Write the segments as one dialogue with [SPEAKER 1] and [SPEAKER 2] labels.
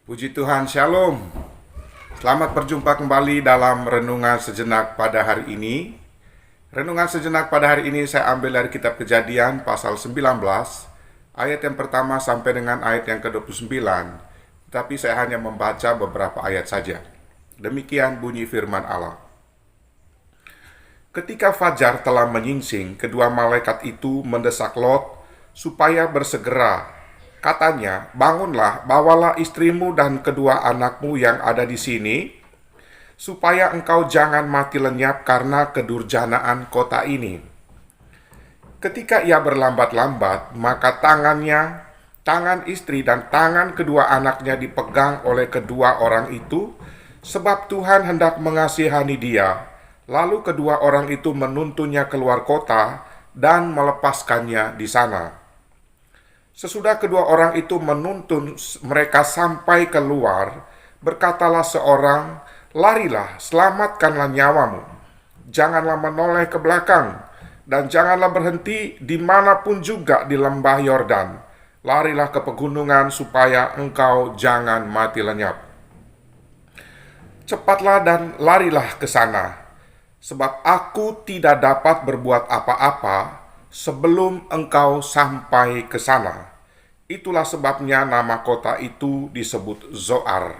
[SPEAKER 1] Puji Tuhan, Shalom. Selamat berjumpa kembali dalam Renungan Sejenak pada hari ini. Renungan Sejenak pada hari ini saya ambil dari kitab Kejadian pasal 19, ayat yang pertama sampai dengan ayat yang ke-29. Tapi saya hanya membaca beberapa ayat saja. Demikian bunyi firman Allah. Ketika fajar telah menyingsing, kedua malaikat itu mendesak Lot supaya bersegera. Katanya, bangunlah, bawalah istrimu dan kedua anakmu yang ada di sini, supaya engkau jangan mati lenyap karena kedurjanaan kota ini. Ketika ia berlambat-lambat, maka tangan istri dan tangan kedua anaknya dipegang oleh kedua orang itu, sebab Tuhan hendak mengasihani dia. Lalu kedua orang itu menuntunnya keluar kota dan melepaskannya di sana. Sesudah kedua orang itu menuntun mereka sampai keluar, berkatalah seorang, larilah, selamatkanlah nyawamu. Janganlah menoleh ke belakang, dan janganlah berhenti dimanapun juga di lembah Yordan. Larilah ke pegunungan supaya engkau jangan mati lenyap. Cepatlah dan larilah ke sana, sebab aku tidak dapat berbuat apa-apa sebelum engkau sampai ke sana. Itulah sebabnya nama kota itu disebut Zoar.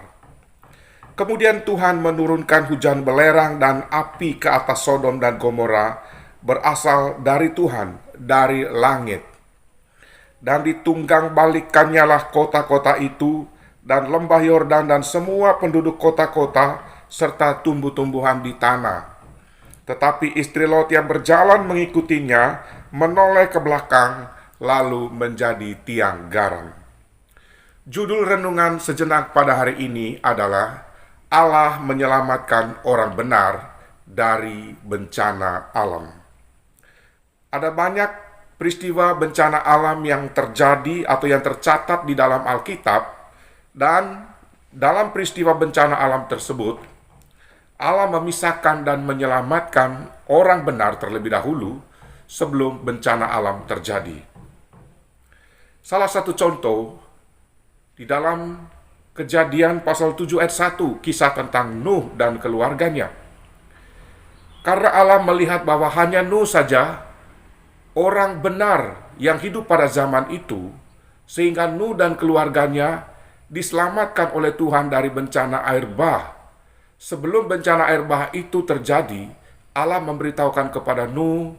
[SPEAKER 1] Kemudian Tuhan menurunkan hujan belerang dan api ke atas Sodom dan Gomora berasal dari Tuhan, dari langit. Dan ditunggang balikkannya lah kota-kota itu dan lembah Yordan dan semua penduduk kota-kota serta tumbuh-tumbuhan di tanah. Tetapi istri Lot yang berjalan mengikutinya menoleh ke belakang, lalu menjadi tiang garam. Judul renungan sejenak pada hari ini adalah Allah menyelamatkan orang benar dari bencana alam. Ada banyak peristiwa bencana alam yang terjadi atau yang tercatat di dalam Alkitab, dan dalam peristiwa bencana alam tersebut, Allah memisahkan dan menyelamatkan orang benar terlebih dahulu sebelum bencana alam terjadi. Salah satu contoh di dalam Kejadian pasal 7 ayat 1, kisah tentang Nuh dan keluarganya. Karena Allah melihat bahwa hanya Nuh saja orang benar yang hidup pada zaman itu, sehingga Nuh dan keluarganya diselamatkan oleh Tuhan dari bencana air bah. Sebelum bencana air bah itu terjadi, Allah memberitahukan kepada Nuh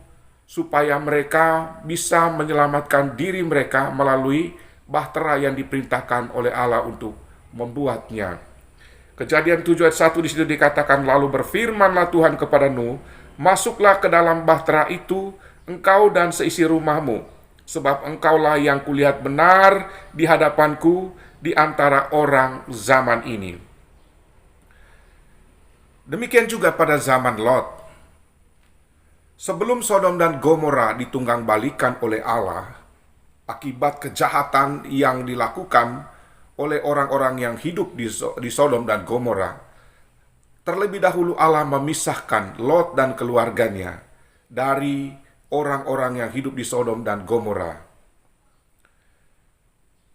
[SPEAKER 1] supaya mereka bisa menyelamatkan diri mereka melalui bahtera yang diperintahkan oleh Allah untuk membuatnya. Kejadian 7 ayat 1 di situ dikatakan, lalu berfirmanlah Tuhan kepada Nuh, masuklah ke dalam bahtera itu, engkau dan seisi rumahmu, sebab engkaulah yang kulihat benar di hadapanku di antara orang zaman ini. Demikian juga pada zaman Lot. Sebelum Sodom dan Gomora ditunggang balikan oleh Allah, akibat kejahatan yang dilakukan oleh orang-orang yang hidup di Sodom dan Gomora, terlebih dahulu Allah memisahkan Lot dan keluarganya dari orang-orang yang hidup di Sodom dan Gomora.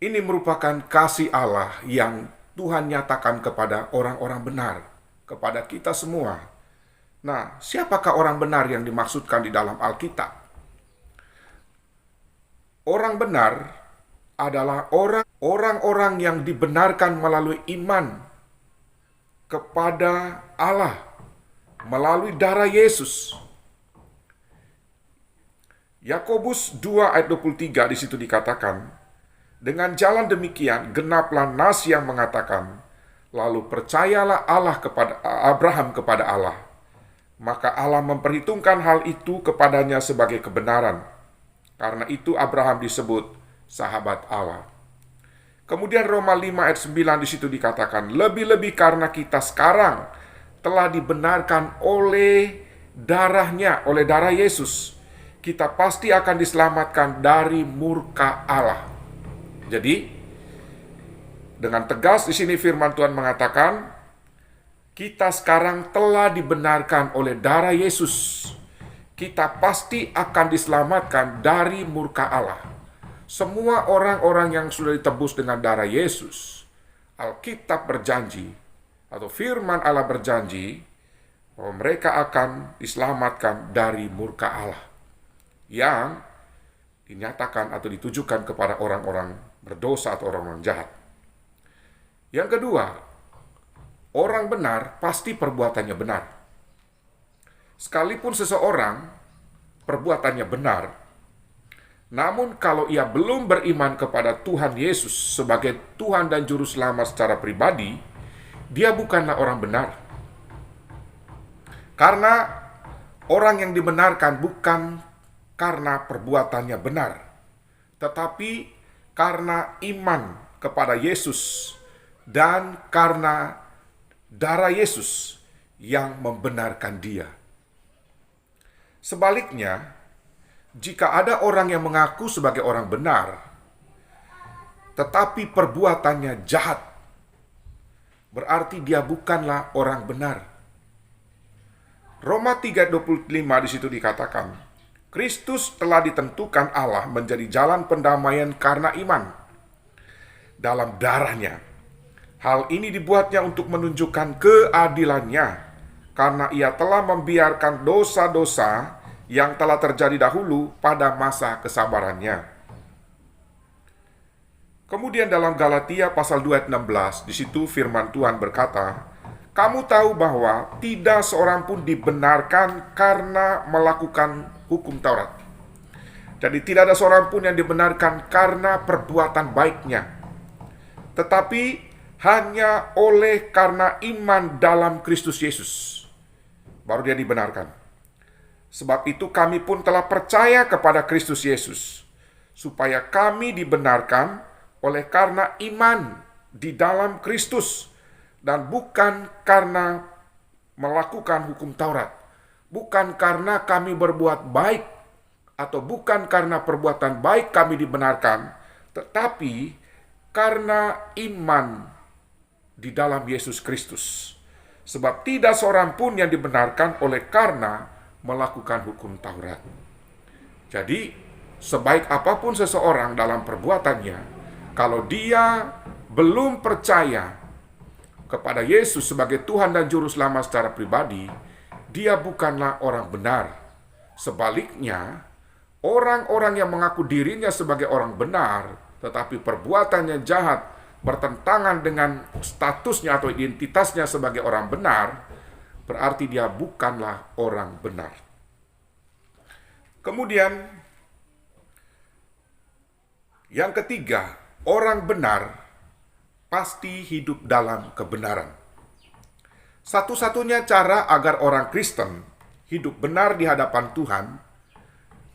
[SPEAKER 1] Ini merupakan kasih Allah yang Tuhan nyatakan kepada orang-orang benar, kepada kita semua. Nah, siapakah orang benar yang dimaksudkan di dalam Alkitab? Orang benar adalah orang-orang yang dibenarkan melalui iman kepada Allah, melalui darah Yesus. Yakobus 2 ayat 23 di situ dikatakan, dengan jalan demikian genaplah nas yang mengatakan, lalu percayalah Abraham kepada Allah, maka Allah memperhitungkan hal itu kepadanya sebagai kebenaran. Karena itu Abraham disebut sahabat Allah. Kemudian Roma 5 ayat 9 di situ dikatakan, lebih-lebih karena kita sekarang telah dibenarkan oleh darahnya, oleh darah Yesus, kita pasti akan diselamatkan dari murka Allah. Jadi, dengan tegas di sini firman Tuhan mengatakan, kita sekarang telah dibenarkan oleh darah Yesus. Kita pasti akan diselamatkan dari murka Allah. Semua orang-orang yang sudah ditebus dengan darah Yesus Alkitab berjanji, atau firman Allah berjanji, bahwa mereka akan diselamatkan dari murka Allah yang dinyatakan atau ditujukan kepada orang-orang berdosa atau orang-orang jahat. Yang kedua, orang benar pasti perbuatannya benar. Sekalipun seseorang perbuatannya benar, namun kalau ia belum beriman kepada Tuhan Yesus sebagai Tuhan dan Juru Selamat secara pribadi, dia bukanlah orang benar. Karena orang yang dibenarkan bukan karena perbuatannya benar, tetapi karena iman kepada Yesus dan karena darah Yesus yang membenarkan dia. Sebaliknya, jika ada orang yang mengaku sebagai orang benar, tetapi perbuatannya jahat, berarti dia bukanlah orang benar. Roma 3:25 di situ dikatakan, Kristus telah ditentukan Allah menjadi jalan pendamaian karena iman dalam darahnya. Hal ini dibuatnya untuk menunjukkan keadilannya, karena ia telah membiarkan dosa-dosa yang telah terjadi dahulu pada masa kesabarannya. Kemudian dalam Galatia pasal 2 ayat 16, di situ firman Tuhan berkata, kamu tahu bahwa tidak seorang pun dibenarkan karena melakukan hukum Taurat. Jadi tidak ada seorang pun yang dibenarkan karena perbuatan baiknya, tetapi hanya oleh karena iman dalam Kristus Yesus, baru dia dibenarkan. Sebab itu kami pun telah percaya kepada Kristus Yesus, supaya kami dibenarkan oleh karena iman di dalam Kristus, dan bukan karena melakukan hukum Taurat, bukan karena kami berbuat baik, atau bukan karena perbuatan baik kami dibenarkan, tetapi karena iman di dalam Yesus Kristus. Sebab tidak seorang pun yang dibenarkan oleh karena melakukan hukum Taurat. Jadi, sebaik apapun seseorang dalam perbuatannya, kalau dia belum percaya kepada Yesus sebagai Tuhan dan Juru Selamat secara pribadi, dia bukanlah orang benar. Sebaliknya, orang-orang yang mengaku dirinya sebagai orang benar, tetapi perbuatannya jahat, bertentangan dengan statusnya atau identitasnya sebagai orang benar, berarti dia bukanlah orang benar. Kemudian, yang ketiga, orang benar pasti hidup dalam kebenaran. Satu-satunya cara agar orang Kristen hidup benar di hadapan Tuhan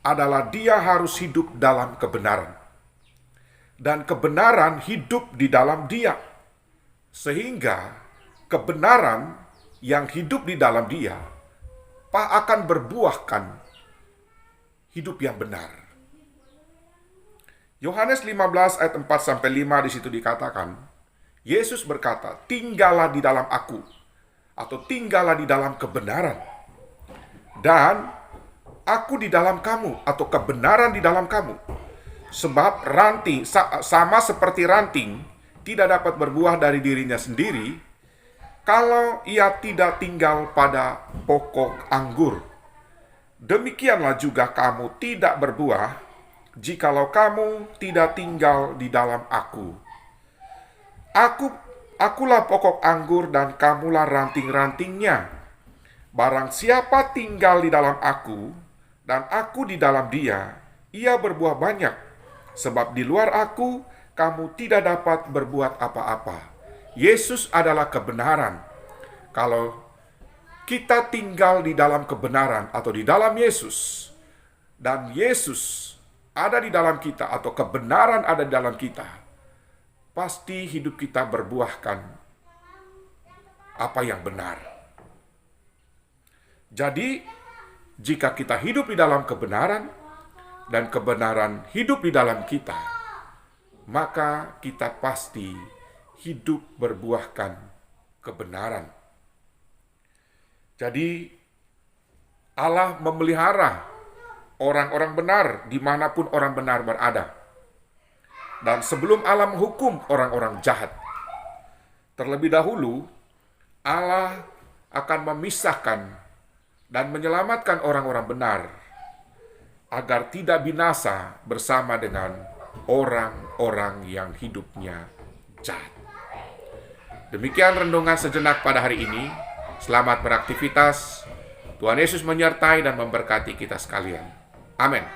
[SPEAKER 1] adalah dia harus hidup dalam kebenaran. Dan kebenaran hidup di dalam dia. Sehingga kebenaran yang hidup di dalam dia akan berbuahkan hidup yang benar. Yohanes 15 ayat 4-5 di situ dikatakan, Yesus berkata, tinggallah di dalam aku, atau tinggallah di dalam kebenaran, dan aku di dalam kamu, atau kebenaran di dalam kamu. Sebab ranting, sama seperti ranting, tidak dapat berbuah dari dirinya sendiri, kalau ia tidak tinggal pada pokok anggur. Demikianlah juga kamu tidak berbuah, jikalau kamu tidak tinggal di dalam aku. Akulah pokok anggur dan kamulah ranting-rantingnya. Barang siapa tinggal di dalam aku dan aku di dalam dia, ia berbuah banyak. Sebab di luar aku, kamu tidak dapat berbuat apa-apa. Yesus adalah kebenaran. Kalau kita tinggal di dalam kebenaran atau di dalam Yesus, dan Yesus ada di dalam kita atau kebenaran ada di dalam kita, pasti hidup kita berbuahkan apa yang benar. Jadi, jika kita hidup di dalam kebenaran, dan kebenaran hidup di dalam kita, maka kita pasti hidup berbuahkan kebenaran. Jadi, Allah memelihara orang-orang benar dimanapun orang benar berada. Dan sebelum Allah menghukum orang-orang jahat, Terlebih dahulu, Allah akan memisahkan dan menyelamatkan orang-orang benar agar tidak binasa bersama dengan orang-orang yang hidupnya jahat. Demikian renungan sejenak pada hari ini. Selamat beraktivitas. Tuhan Yesus menyertai dan memberkati kita sekalian. Amin.